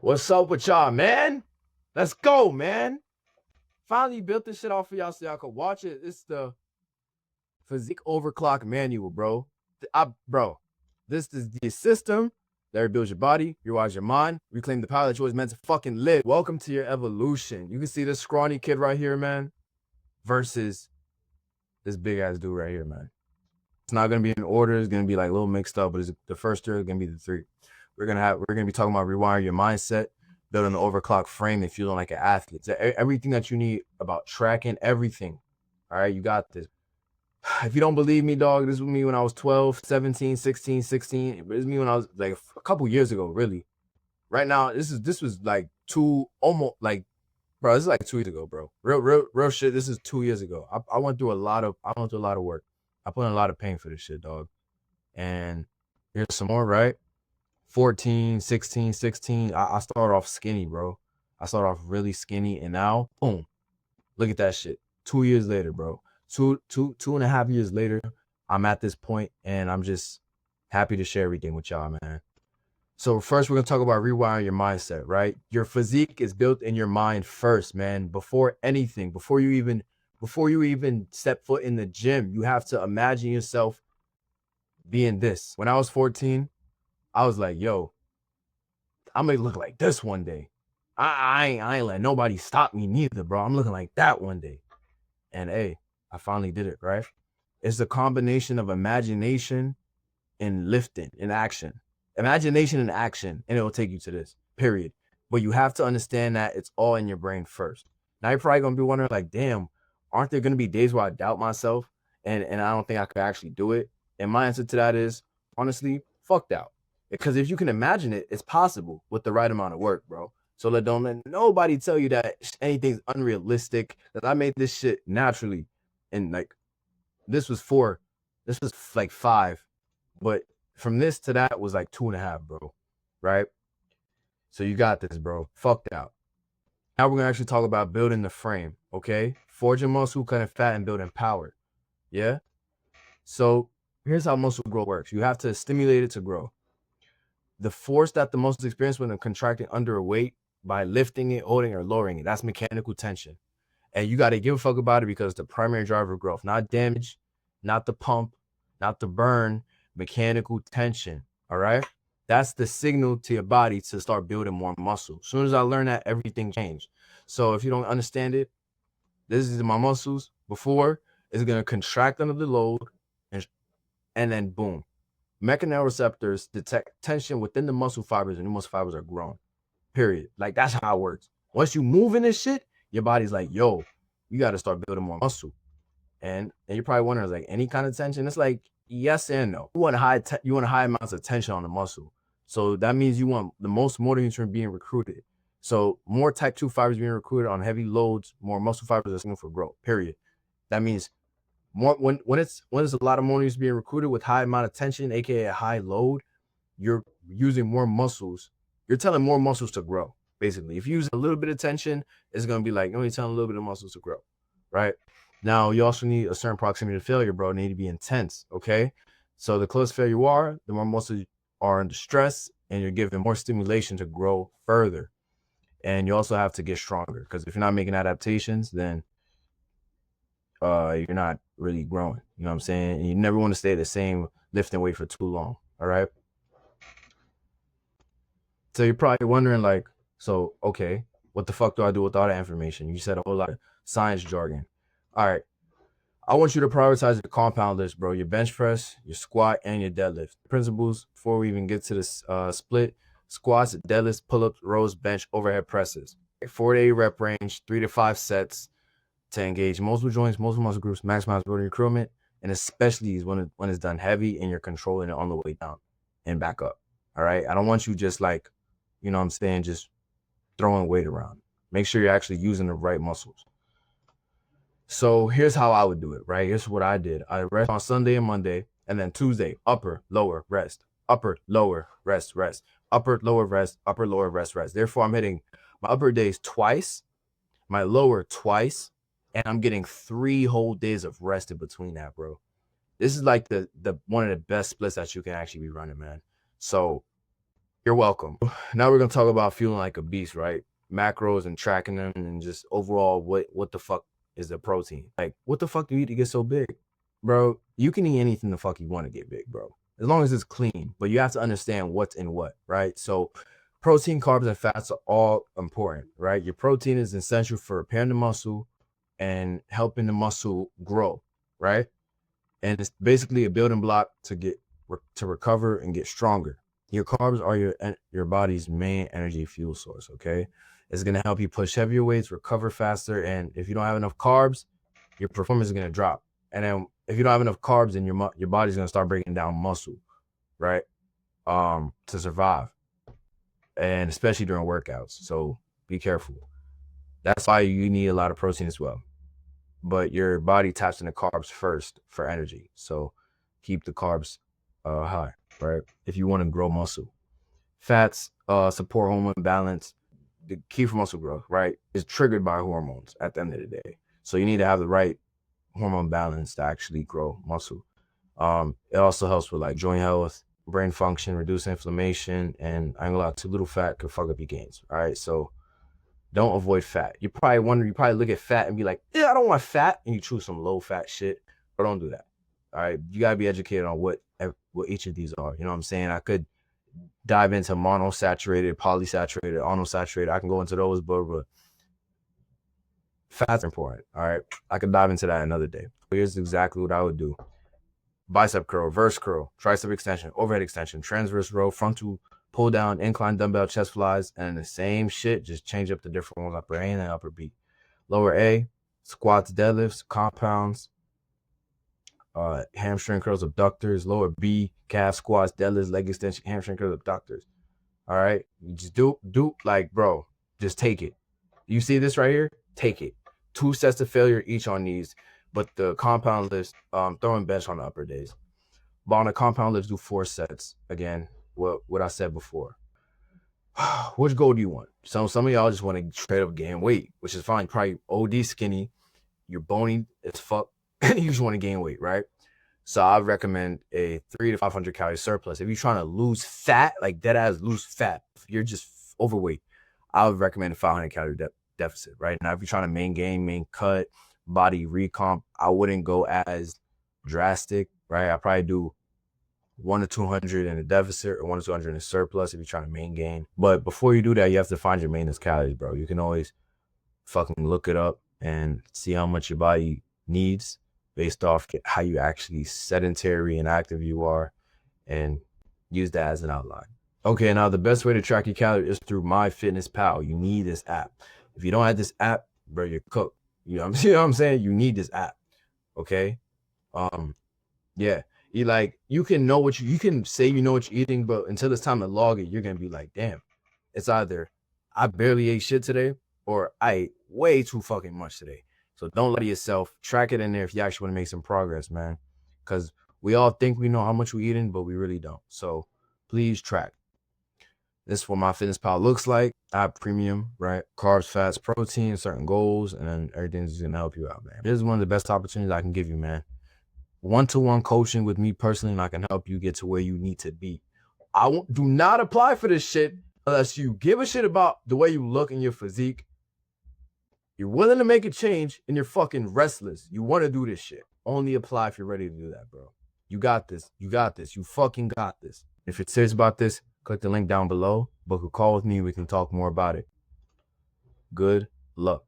What's up with y'all, man? Let's go, man. Finally built this shit off for y'all so y'all can watch it. It's the Physique Overclock manual, bro. Bro, this is the system that rebuilds your body, rewires your mind, reclaim the power that you was meant to fucking live. Welcome to your evolution. You can see this scrawny kid right here, man, versus this big ass dude right here, man. It's not gonna be in order. It's gonna be like a little mixed up, but it's the first three are gonna be the three. We're gonna be talking about rewiring your mindset, building the overclock frame, and feeling like an athlete. So everything that you need about tracking, everything. All right, you got this. If you don't believe me, dog, this was me when I was 12, 17, 16, 16. But it's me when I was like a couple years ago, really. Right now, this was like almost like, bro, this is like 2 years ago, bro. Real shit. This is 2 years ago. I went through a lot of work. I put in a lot of pain for this shit, dog. And here's some more, right? 14, 16, 16. I started off skinny, bro. I started off really skinny, and now, boom, look at that shit. 2 years later, bro. Two and a half years later, I'm at this point, and I'm just happy to share everything with y'all, man. So first, we're gonna talk about rewiring your mindset, right? Your physique is built in your mind first, man. Before anything, before you even step foot in the gym, you have to imagine yourself being this. When I was 14, I was like, yo, I'm gonna look like this one day. I ain't let nobody stop me neither, bro. I'm looking like that one day. And hey, I finally did it, right? It's a combination of imagination and lifting and action. Imagination and action, and it will take you to this, period. But you have to understand that it's all in your brain first. Now you're probably gonna be wondering, like, damn, aren't there gonna be days where I doubt myself and I don't think I could actually do it? And my answer to that is, honestly, fuck doubt. Because if you can imagine it, it's possible with the right amount of work, bro. So don't let nobody tell you that anything's unrealistic. That I made this shit naturally, and like this was like 5, but from this to that was like 2.5, bro. Right? So you got this, bro. Fuck doubt. Now we're gonna actually talk about building the frame, okay? Forging muscle, cutting fat, and building power. Yeah. So here's how muscle growth works. You have to stimulate it to grow. The force that the muscles experience when they're contracting under a weight by lifting it, holding, or lowering it, that's mechanical tension. And you got to give a fuck about it because it's the primary driver of growth, not damage, not the pump, not the burn, mechanical tension. All right. That's the signal to your body to start building more muscle. As soon as I learned that, everything changed. So if you don't understand it, this is my muscles before it's going to contract under the load and then boom. Mechanoreceptors detect tension within the muscle fibers, and the muscle fibers are grown. Period. Like, that's how it works. Once you move in this shit, your body's like, yo, you got to start building more muscle. And you're probably wondering, like, any kind of tension? It's like, yes and no. You want high amounts of tension on the muscle. So that means you want the most motor nutrient being recruited. So more type 2 fibers being recruited on heavy loads, more muscle fibers are signal for growth. Period. That means more when it's a lot of motor nutrients being recruited with high amount of tension, aka a high load, you're using more muscles. You're telling more muscles to grow. Basically, if you use a little bit of tension, it's gonna be like you're only telling a little bit of muscles to grow, right? Now you also need a certain proximity to failure, bro. It need to be intense, okay? So the closer failure you are, the more muscles are under stress, and you're giving more stimulation to grow further. And you also have to get stronger because if you're not making adaptations, then you're not really growing. You know what I'm saying? And you never want to stay the same lifting weight for too long. All right. So you're probably wondering, like, so okay, what the fuck do I do with all that information? You said a whole lot of science jargon. All right. I want you to prioritize the compound list, bro. Your bench press, your squat, and your deadlift. Principles before we even get to this split: squats, deadlifts, pull-ups, rows, bench, overhead presses. 4 to 8 rep range, 3 to 5 sets to engage multiple joints, multiple muscle groups, maximize body recruitment, and especially when it's done heavy and you're controlling it on the way down and back up. All right. I don't want you just like, you know what I'm saying, just throwing weight around. Make sure you're actually using the right muscles. So here's how I would do it, right? Here's what I did. I rest on Sunday and Monday, and then Tuesday, upper, lower, rest, upper, lower, rest, rest, upper, lower, rest, upper, lower, rest, rest. Therefore, I'm hitting my upper days twice, my lower twice, and I'm getting 3 whole days of rest in between that, bro. This is like the one of the best splits that you can actually be running, man. So You're welcome. Now we're gonna talk about feeling like a beast, right? Macros and tracking them, and just overall, what the fuck is the protein? Like, what the fuck do you eat to get so big, bro? You can eat anything the fuck you want to get big, bro, as long as it's clean. But you have to understand what's in what, right? So, protein, carbs, and fats are all important, right? Your protein is essential for repairing the muscle and helping the muscle grow, right? And it's basically a building block to get to recover and get stronger. Your carbs are your body's main energy fuel source. Okay, it's gonna help you push heavier weights, recover faster, and if you don't have enough carbs, your performance is gonna drop. And then if you don't have enough carbs, then your body's gonna start breaking down muscle, right? To survive, and especially during workouts. So be careful. That's why you need a lot of protein as well. But your body taps into carbs first for energy. So keep the carbs high, right? If you want to grow muscle. Fats support hormone balance. The key for muscle growth, right, is triggered by hormones at the end of the day. So you need to have the right hormone balance to actually grow muscle. It also helps with like joint health, brain function, reduce inflammation, and I ain't gonna lie, too little fat could fuck up your gains. All right, so don't avoid fat. You probably look at fat and be like, yeah, I don't want fat, and you choose some low fat shit, but don't do that. All right, you gotta be educated on what each of these are. You know what I'm saying? I could dive into monosaturated, polysaturated, unsaturated. I can go into those, but fats are important. All right, I could dive into that another day. Here's exactly what I would do: bicep curl, reverse curl, tricep extension, overhead extension, transverse row, frontal pull down, incline dumbbell chest flies, and the same shit, just change up the different ones, upper A and upper B. Lower A, squats, deadlifts, compounds, hamstring curls, abductors. Lower B, calf squats, deadlifts, leg extension, hamstring curls, abductors. All right, you just do like, bro, just take it. You see this right here? Take it. 2 sets of failure each on these, but the compound lifts, throwing bench on the upper days. But on the compound lifts, do 4 sets. Again, what I said before. Which goal do you want? Some of y'all just want to straight up gain weight, which is fine. Probably OD skinny, you're bony as fuck, and you just want to gain weight, right? So I recommend a 300 to 500 calorie surplus. If you're trying to lose fat, like dead ass lose fat, if you're just overweight, I would recommend a 500 calorie deficit, right? Now, if you're trying to main gain, main cut, body recomp, I wouldn't go as drastic, right? I probably do 1 to 200 in a deficit or 1 to 200 in a surplus if you're trying to main gain. But before you do that, you have to find your maintenance calories, bro. You can always fucking look it up and see how much your body needs based off how you actually sedentary and active you are, and use that as an outline. Okay, now the best way to track your calories is through MyFitnessPal. You need this app. If you don't have this app, bro, you're cooked. You know what I'm saying? You need this app. Okay. Yeah. You can know you can say you know what you're eating, but until it's time to log it, you're gonna be like, damn, it's either I barely ate shit today or I ate way too fucking much today. So don't lie to yourself. Track it in there if you actually want to make some progress, man. Because we all think we know how much we're eating, but we really don't. So please track. This is what MyFitnessPal looks like. I have premium, right? Carbs, fats, protein, certain goals, and then everything's gonna help you out, man. This is one of the best opportunities I can give you, man. One-to-one coaching with me personally, and I can help you get to where you need to be. Do not apply for this shit unless you give a shit about the way you look in your physique. You're willing to make a change, and you're fucking restless. You want to do this shit. Only apply if you're ready to do that, bro. You got this. You got this. You fucking got this. If you're serious about this, click the link down below. Book a call with me. We can talk more about it. Good luck.